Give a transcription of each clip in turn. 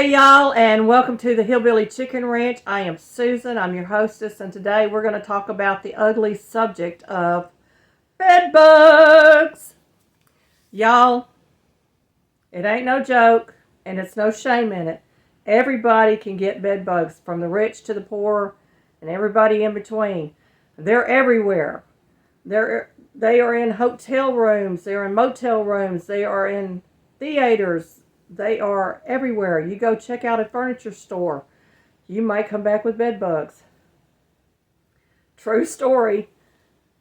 Hey y'all, and welcome to the Hillbilly Chicken Ranch. I am Susan, I'm your hostess, and today we're going to talk about the ugly subject of bed bugs. Y'all, it ain't no joke, and it's no shame in it. Everybody can get bed bugs, from the rich to the poor, and everybody in between. They're everywhere. They are in hotel rooms, they're in motel rooms, they are in theaters. They are everywhere. You go check out a furniture store, you might come back with bed bugs. True story.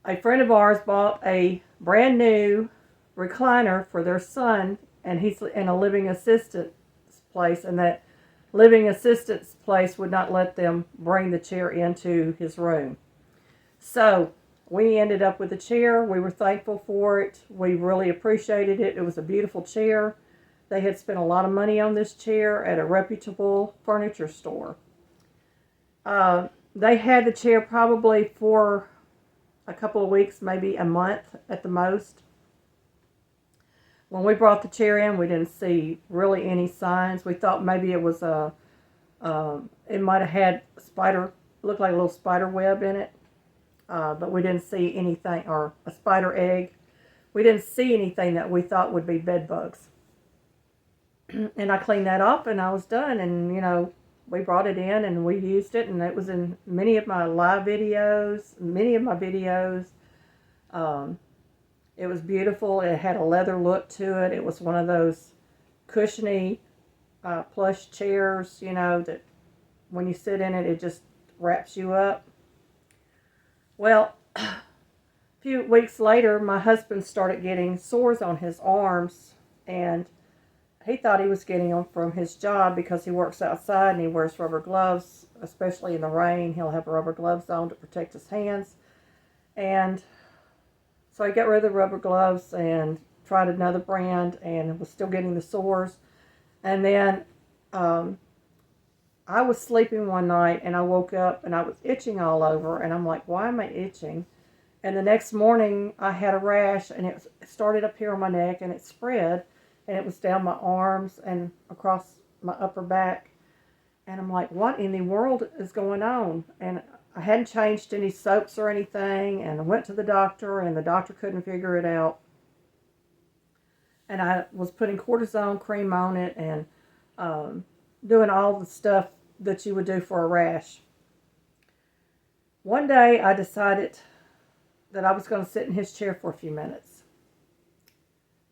A friend of ours bought a brand new recliner for their son, and he's in a living assistance place, and that living assistance place would not let them bring the chair into his room. So we ended up with a chair. We were thankful for it. We really appreciated it. It was a beautiful chair. They had spent a lot of money on this chair at a reputable furniture store. They had the chair probably for a couple of weeks, maybe a month at the most. When we brought the chair in, we didn't see really any signs. We thought maybe it was it might have had looked like a little spider web in it, but we didn't see anything, or a spider egg. We didn't see anything that we thought would be bed bugs. And I cleaned that up and I was done, and we brought it in and we used it, and it was in many of my live videos, it was beautiful. It had a leather look to it. It was one of those cushiony plush chairs, that when you sit in it, it just wraps you up. Well, a few weeks later, my husband started getting sores on his arms, and he thought he was getting them from his job because he works outside and he wears rubber gloves, especially in the rain. He'll have rubber gloves on to protect his hands. And so he got rid of the rubber gloves and tried another brand and was still getting the sores. And then I was sleeping one night and I woke up and I was itching all over, and I'm like, why am I itching? And the next morning I had a rash, and it started up here on my neck and it spread. And it was down my arms and across my upper back. And I'm like, what in the world is going on? And I hadn't changed any soaps or anything. And I went to the doctor, and the doctor couldn't figure it out. And I was putting cortisone cream on it and doing all the stuff that you would do for a rash. One day I decided that I was going to sit in his chair for a few minutes.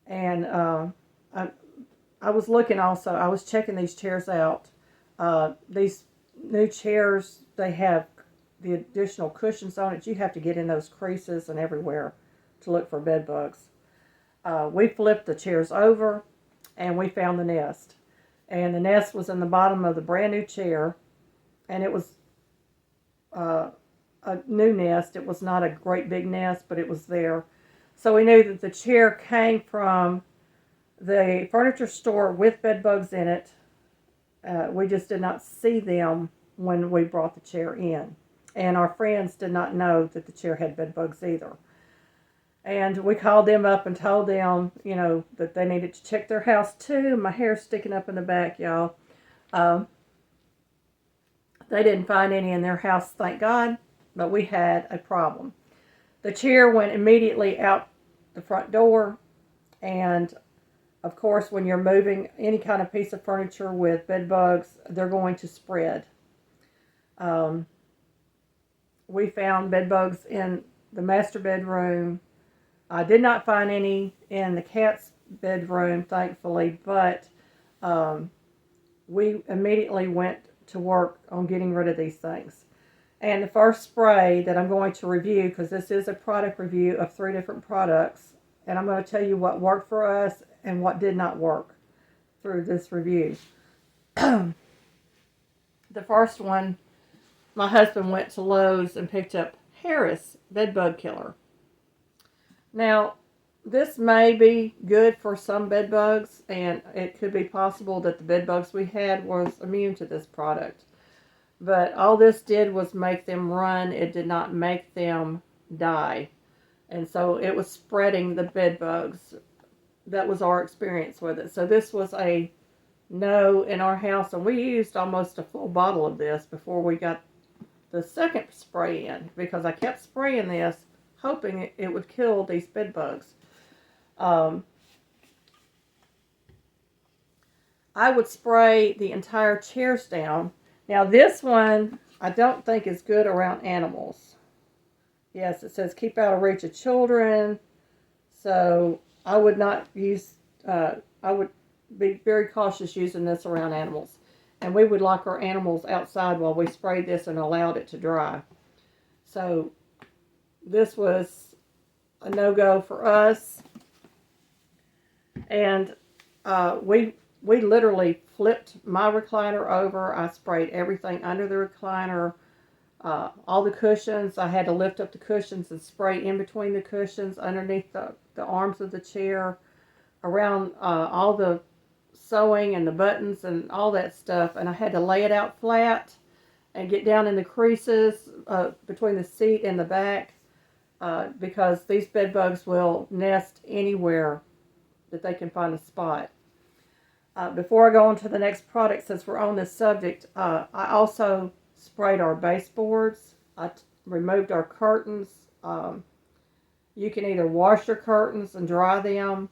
And I was looking also. I was checking these chairs out. These new chairs, they have the additional cushions on it. You have to get in those creases and everywhere to look for bed bugs. We flipped the chairs over, and we found the nest. And the nest was in the bottom of the brand new chair, and it was a new nest. It was not a great big nest, but it was there. So we knew that the chair came from the furniture store with bed bugs in it. We just did not see them when we brought the chair in. And our friends did not know that the chair had bed bugs either. And we called them up and told them, that they needed to check their house too. My hair's sticking up in the back, y'all. They didn't find any in their house, thank God, but we had a problem. The chair went immediately out the front door, and of course, when you're moving any kind of piece of furniture with bed bugs, they're going to spread. We found bed bugs in the master bedroom. I did not find any in the cat's bedroom, thankfully, but we immediately went to work on getting rid of these things. And the first spray that I'm going to review, because this is a product review of 3 different products, and I'm going to tell you what worked for us and what did not work through this review. The first one, my husband went to Lowe's and picked up Harris Bed Bug Killer. Now, this may be good for some bed bugs, and it could be possible that the bed bugs we had was immune to this product. But all this did was make them run. It did not make them die. And so it was spreading the bed bugs. That was our experience with it. So this was a no in our house, and we used almost a full bottle of this before we got the second spray in, because I kept spraying this hoping it would kill these bed bugs. I would spray the entire chairs down. Now this one I don't think is good around animals. Yes, it says keep out of reach of children. So I would not use, I would be very cautious using this around animals. And we would lock our animals outside while we sprayed this and allowed it to dry. So this was a no-go for us. And we literally flipped my recliner over. I sprayed everything under the recliner. All the cushions, I had to lift up the cushions and spray in between the cushions, underneath the arms of the chair, around all the sewing and the buttons and all that stuff. And I had to lay it out flat and get down in the creases between the seat and the back because these bed bugs will nest anywhere that they can find a spot. Before I go on to the next product, since we're on this subject, I also sprayed our baseboards. I removed our curtains. You can either wash your curtains and dry them,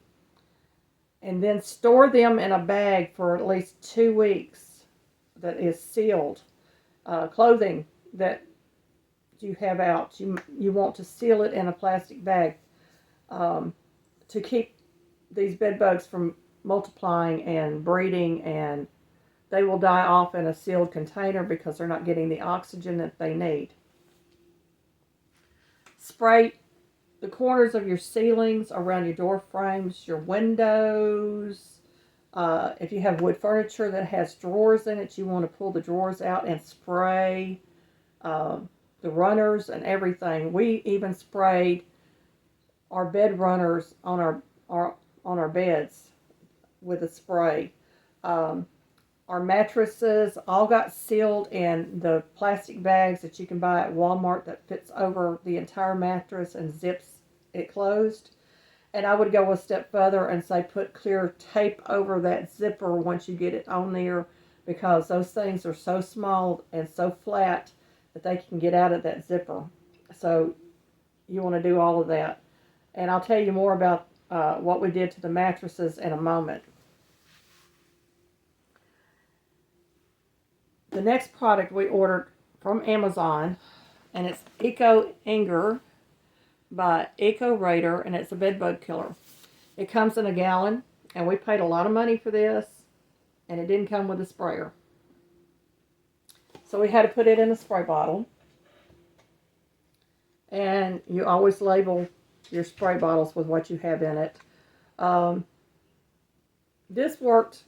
and then store them in a bag for at least 2 weeks that is sealed. Clothing that you have out, you want to seal it in a plastic bag to keep these bed bugs from multiplying and breeding, and they will die off in a sealed container because they're not getting the oxygen that they need. Spray the corners of your ceilings, around your door frames, your windows. If you have wood furniture that has drawers in it, you want to pull the drawers out and spray the runners and everything. We even sprayed our bed runners on our beds with a spray. Our mattresses all got sealed in the plastic bags that you can buy at Walmart that fits over the entire mattress and zips it closed. And I would go a step further and say put clear tape over that zipper once you get it on there, because those things are so small and so flat that they can get out of that zipper. So you want to do all of that. And I'll tell you more about what we did to the mattresses in a moment. The next product we ordered from Amazon, and it's Ecoenger by Ecoenger, and it's a bed bug killer. It comes in a gallon, and we paid a lot of money for this, and it didn't come with a sprayer. So we had to put it in a spray bottle. And you always label your spray bottles with what you have in it. This worked,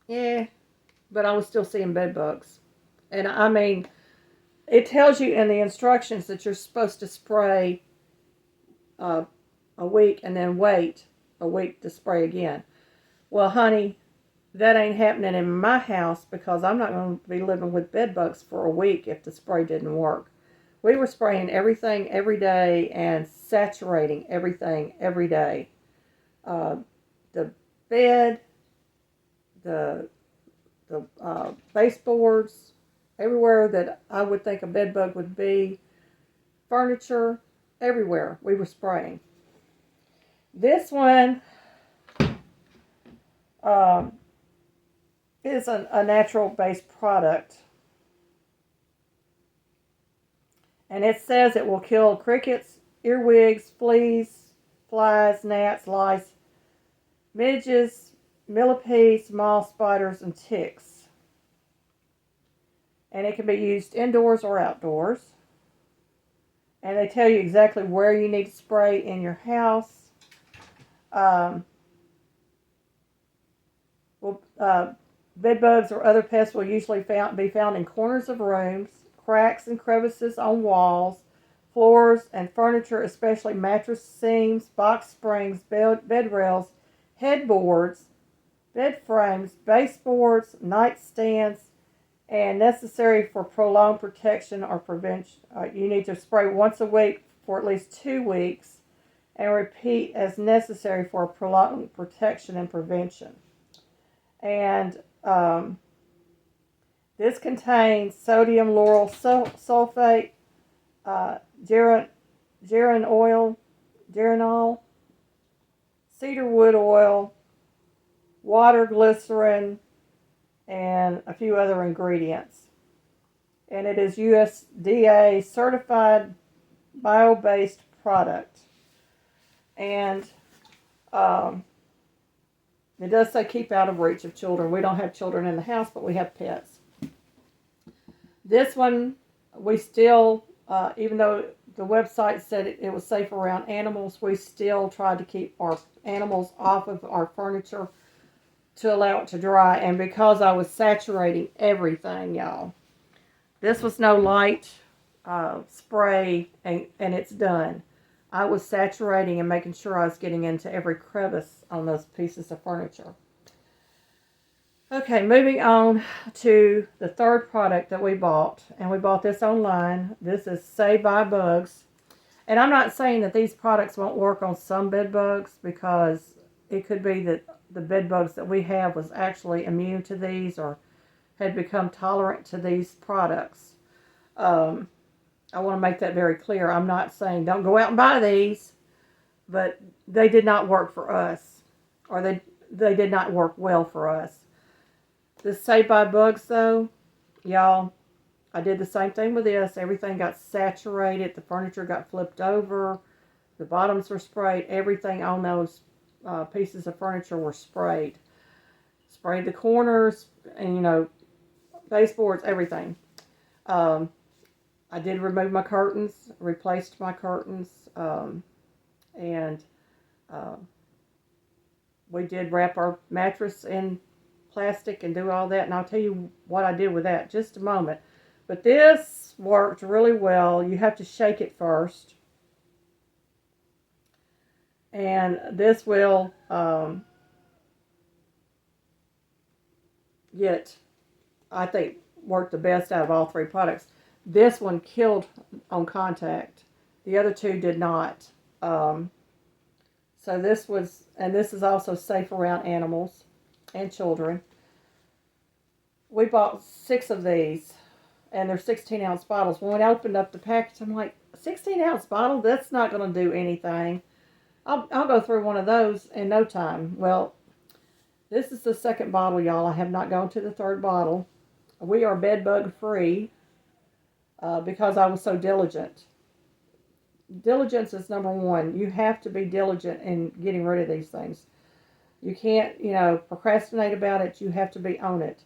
but I was still seeing bed bugs. And I mean, it tells you in the instructions that you're supposed to spray a week and then wait a week to spray again. Well, honey, that ain't happening in my house, because I'm not going to be living with bed bugs for a week if the spray didn't work. We were spraying everything every day and saturating everything every day. The bed, the baseboards, everywhere that I would think a bed bug would be, furniture, everywhere we were spraying. This one is a natural-based product. And it says it will kill crickets, earwigs, fleas, flies, gnats, lice, midges, millipedes, moth spiders, and ticks. And it can be used indoors or outdoors. And they tell you exactly where you need to spray in your house. Bed bugs or other pests will usually be found in corners of rooms, cracks and crevices on walls, floors, and furniture, especially mattress seams, box springs, bed rails, headboards, bed frames, baseboards, nightstands, and necessary for prolonged protection or prevention. You need to spray once a week for at least 2 weeks and repeat as necessary for prolonged protection and prevention. And Um, this contains sodium lauryl sulfate, uh, geranol, cedarwood oil, water, glycerin, and a few other ingredients. And it is USDA certified bio-based product. And it does say keep out of reach of children. We don't have children in the house, but we have pets. This one, we still, even though the website said it was safe around animals, we still tried to keep our animals off of our furniture to allow it to dry. And because I was saturating everything, y'all, this was no light spray and it's done. I was saturating and making sure I was getting into every crevice on those pieces of furniture. Okay, moving on to the third product that we bought, and we bought this online. This is Say Bye Bugs. And I'm not saying that these products won't work on some bed bugs, because it could be that the bed bugs that we have was actually immune to these or had become tolerant to these products. I want to make that very clear. I'm not saying don't go out and buy these, but they did not work for us, or they did not work well for us. This Say Bye Bugs, though, y'all, I did the same thing with this. Everything got saturated. The furniture got flipped over. The bottoms were sprayed. Everything on those pieces of furniture were sprayed. Sprayed the corners and, baseboards, everything. I did remove my curtains, replaced my curtains, and we did wrap our mattress in plastic and do all that. And I'll tell you what I did with that in just a moment. But this worked really well. You have to shake it first. And this will I think, work the best out of all three products. This one killed on contact. The other two did not. So this is also safe around animals and children. We bought 6 of these, and they're 16-ounce bottles. When I opened up the package, I'm like, 16-ounce bottle? That's not going to do anything. I'll go through one of those in no time. Well, this is the second bottle, y'all. I have not gone to the third bottle. We are bed bug free because I was so diligent. Diligence is number one. You have to be diligent in getting rid of these things. You can't, procrastinate about it. You have to be on it.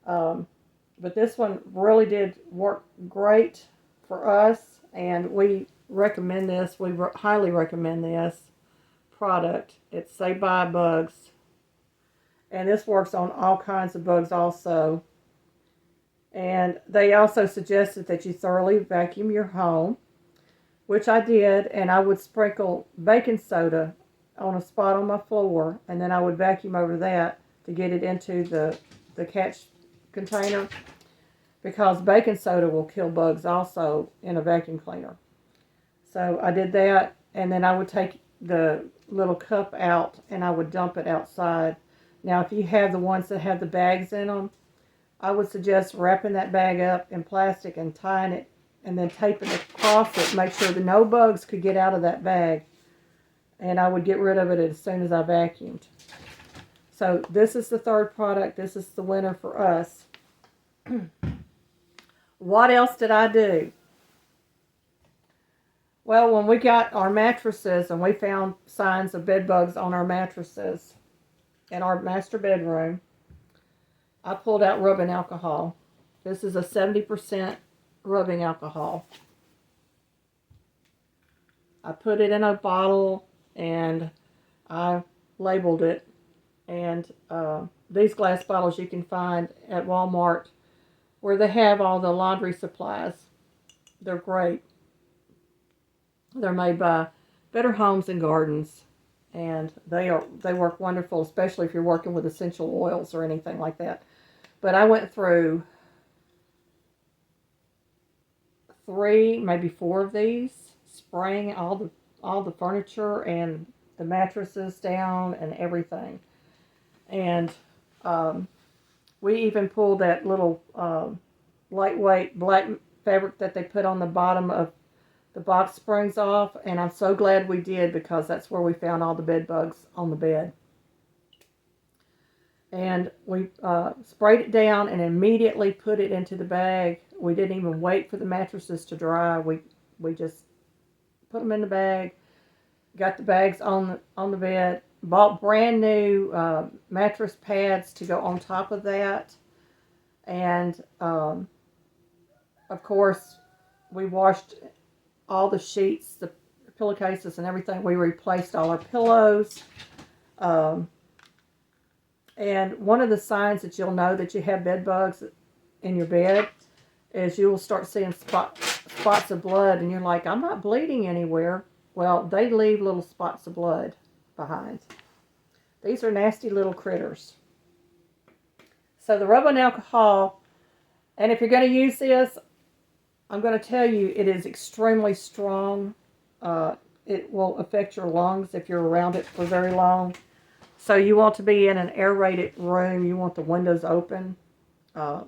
But this one really did work great for us, and we recommend this. We highly recommend this product. It's Say Bye Bugs. And this works on all kinds of bugs also. And they also suggested that you thoroughly vacuum your home, which I did, and I would sprinkle baking soda on a spot on my floor, and then I would vacuum over that to get it into the catch container, because baking soda will kill bugs also in a vacuum cleaner. So I did that, and then I would take the little cup out and I would dump it outside. Now, if you have the ones that have the bags in them, I would suggest wrapping that bag up in plastic and tying it and then taping it across it. Make sure that no bugs could get out of that bag. And I would get rid of it as soon as I vacuumed. So this is the third product. This is the winner for us. What else did I do? Well, when we got our mattresses and we found signs of bed bugs on our mattresses in our master bedroom, I pulled out rubbing alcohol. This is a 70% rubbing alcohol. I put it in a bottle and I labeled it. And these glass bottles you can find at Walmart, where they have all the laundry supplies. They're great. They're made by Better Homes and Gardens, and they work wonderful, especially if you're working with essential oils or anything like that. But I went through 3, maybe 4 of these, spraying all the furniture and the mattresses down and everything. And We even pulled that little lightweight black fabric that they put on the bottom of the box springs off, and I'm so glad we did, because that's where we found all the bed bugs on the bed. And we sprayed it down and immediately put it into the bag. We didn't even wait for the mattresses to dry. We just put them in the bag, got the bags on the bed, bought brand new mattress pads to go on top of that, and of course we washed all the sheets, the pillowcases, and everything. We replaced all our pillows. And one of the signs that you'll know that you have bed bugs in your bed is you will start seeing spots of blood, and you're like, I'm not bleeding anywhere. Well, they leave little spots of blood behind. These are nasty little critters. So the rubbing alcohol, and if you're going to use this, I'm going to tell you, it is extremely strong. It will affect your lungs if you're around it for very long. So you want to be in an aerated room. You want the windows open, or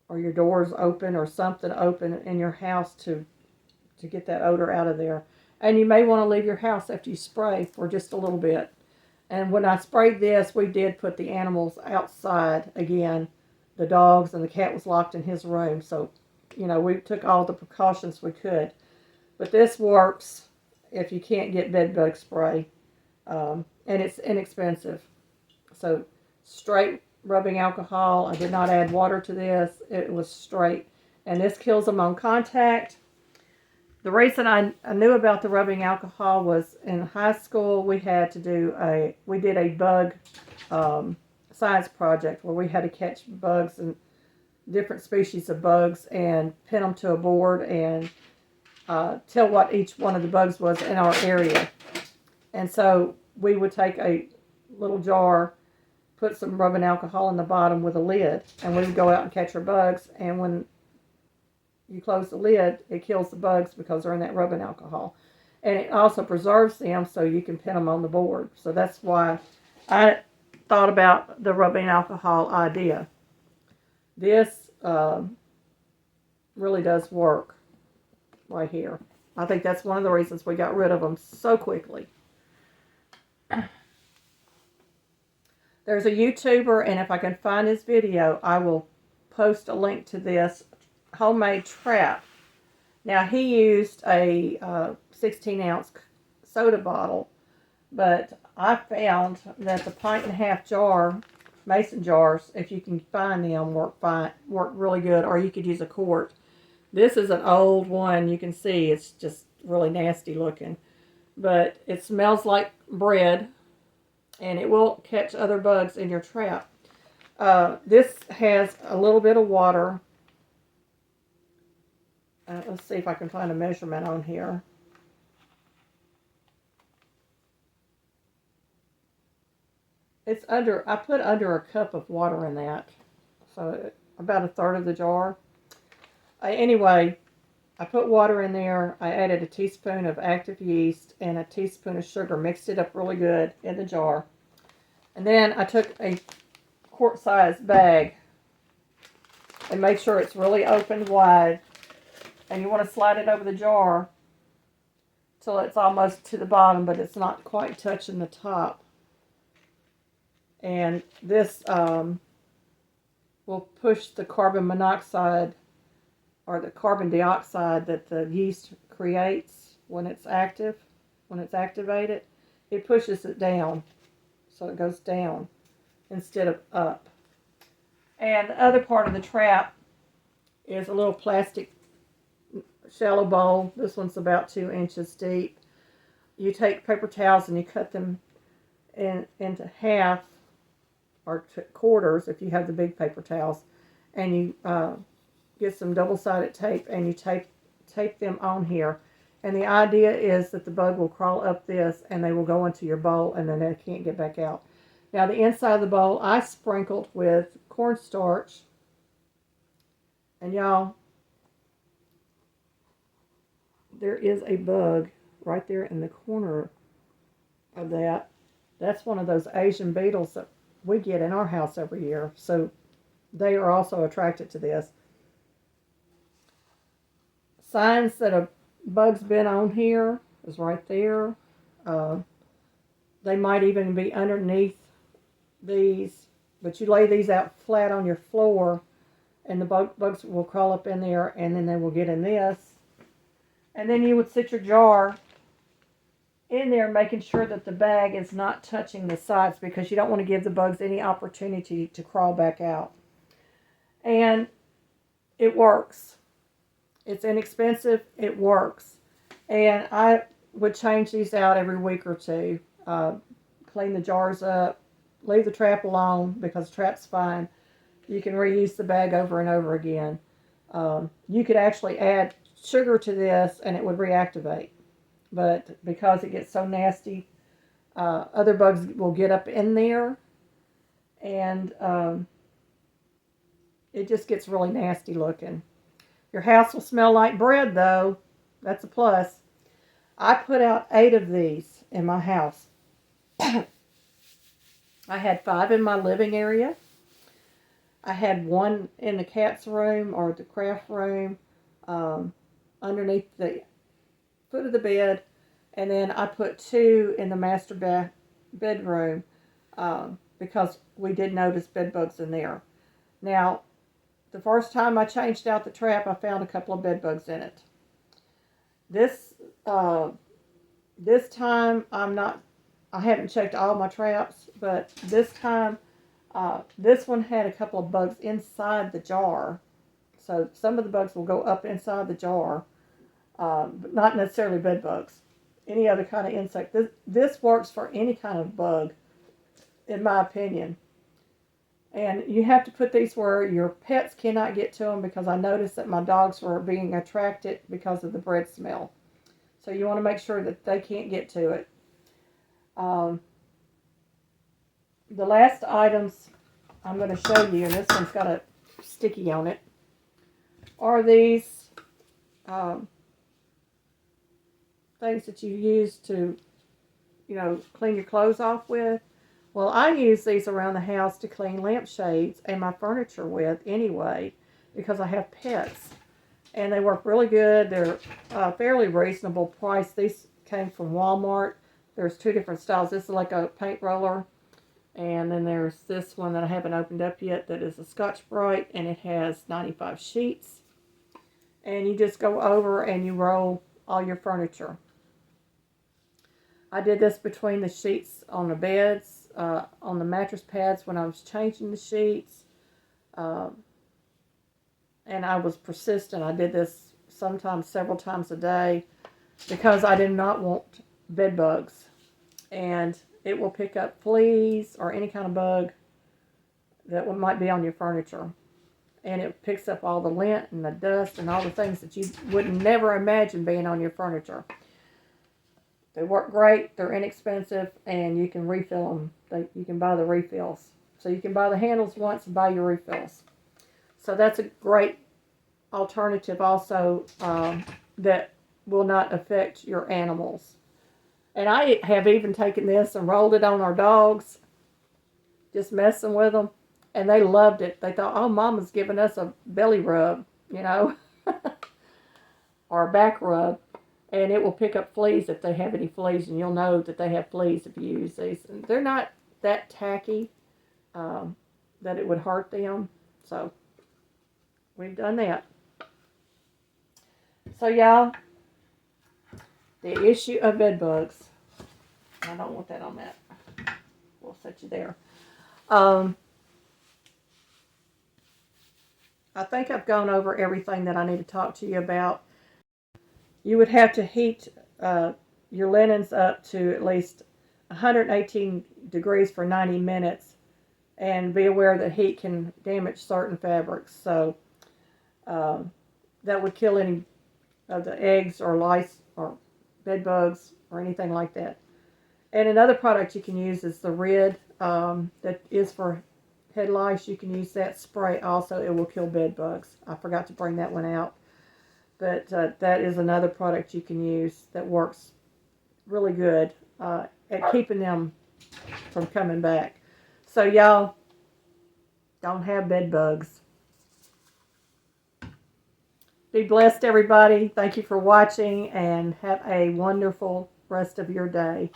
your doors open, or something open in your house to get that odor out of there. And you may want to leave your house after you spray for just a little bit. And when I sprayed this, we did put the animals outside again. The dogs, and the cat was locked in his room. So, you know, we took all the precautions we could. But this works if you can't get bed bug spray. And it's inexpensive. So straight rubbing alcohol. I did not add water to this. It was straight. And this kills them on contact. The reason I knew about the rubbing alcohol was in high school we did a bug science project where we had to catch bugs and different species of bugs and pin them to a board and tell what each one of the bugs was in our area. And so we would take a little jar, put some rubbing alcohol in the bottom with a lid, and we would go out and catch our bugs. And when you close the lid, it kills the bugs because they're in that rubbing alcohol. And it also preserves them so you can pin them on the board. So that's why I thought about the rubbing alcohol idea. This really does work right here. I think that's one of the reasons we got rid of them so quickly. There's a YouTuber, and if I can find his video, I will post a link to this homemade trap. Now, he used a 16-ounce soda bottle, but I found that the pint-and-a-half jar, mason jars, if you can find them, work really good, or you could use a quart. This is an old one. You can see it's just really nasty looking, but it smells like bread, and it will catch other bugs in your trap. This has a little bit of water. Let's see if I can find a measurement on here. I put under a cup of water in that. So about a third of the jar. Anyway, I put water in there. I added a teaspoon of active yeast and a teaspoon of sugar. Mixed it up really good in the jar. And then I took a quart-sized bag and made sure it's really opened wide. And you want to slide it over the jar till it's almost to the bottom, but it's not quite touching the top. And this will push the carbon monoxide or the carbon dioxide that the yeast creates when it's activated. It pushes it down, so it goes down instead of up. And the other part of the trap is a little plastic shallow bowl. This one's about 2 inches deep. You take paper towels and you cut them into half or quarters if you have the big paper towels, and you get some double-sided tape and you tape them on here. And the idea is that the bug will crawl up this and they will go into your bowl and then they can't get back out. Now the inside of the bowl I sprinkled with cornstarch, and y'all, there is a bug right there in the corner of that. That's one of those Asian beetles that we get in our house every year. So they are also attracted to this. Signs that a bug's been on here is right there. Uh, they might even be underneath these, but you lay these out flat on your floor, and the bugs will crawl up in there, and then they will get in this. And then you would sit your jar in there, making sure that the bag is not touching the sides, because you don't want to give the bugs any opportunity to crawl back out. And it works. It's inexpensive. It works. And I would change these out every week or two. Clean the jars up. Leave the trap alone, because the trap's fine. You can reuse the bag over and over again. You could actually add sugar to this and it would reactivate. But because it gets so nasty, other bugs will get up in there, and it just gets really nasty looking. Your house will smell like bread, though. That's a plus. I put out 8 of these in my house. I had 5 in my living area. I had 1 in the cat's room or the craft room, underneath the foot of the bed, and then I put 2 in the master bedroom, because we did notice bed bugs in there. Now, the first time I changed out the trap, I found a couple of bed bugs in it. This time I haven't checked all my traps, but this time this one had a couple of bugs inside the jar. So some of the bugs will go up inside the jar, but not necessarily bed bugs. Any other kind of insect. This works for any kind of bug, in my opinion. And you have to put these where your pets cannot get to them, because I noticed that my dogs were being attracted because of the bread smell. So you want to make sure that they can't get to it. The last items I'm going to show you, and this one's got a sticky on it, are these things that you use to, clean your clothes off with. Well, I use these around the house to clean lampshades and my furniture with anyway, because I have pets. And they work really good. They're fairly reasonable price. These came from Walmart. There's 2 different styles. This is like a paint roller. And then there's this one that I haven't opened up yet that is a Scotch-Brite, and it has 95 sheets. And you just go over and you roll all your furniture. I did this between the sheets on the beds, on the mattress pads when I was changing the sheets. And I was persistent. I did this sometimes several times a day, because I did not want bed bugs. And it will pick up fleas or any kind of bug that might be on your furniture. And it picks up all the lint and the dust and all the things that you would never imagine being on your furniture. They work great, they're inexpensive, and you can refill them. You can buy the refills. So you can buy the handles once and buy your refills. So that's a great alternative also, that will not affect your animals. And I have even taken this and rolled it on our dogs, just messing with them. And they loved it. They thought, oh, Mama's giving us a belly rub, or a back rub. And it will pick up fleas if they have any fleas. And you'll know that they have fleas if you use these. And they're not that tacky that it would hurt them. So we've done that. So y'all, the issue of bed bugs. I don't want that on that. We'll set you there. I think I've gone over everything that I need to talk to you about. You would have to heat your linens up to at least 118 degrees for 90 minutes, and be aware that heat can damage certain fabrics. So that would kill any of the eggs or lice or bed bugs or anything like that. And another product you can use is the Rid, that is for head lice. You can use that spray also. It will kill bed bugs. I forgot to bring that one out. But that is another product you can use that works really good at keeping them from coming back. So y'all, Don't have bed bugs. Be blessed, everybody. Thank you for watching, and have a wonderful rest of your day.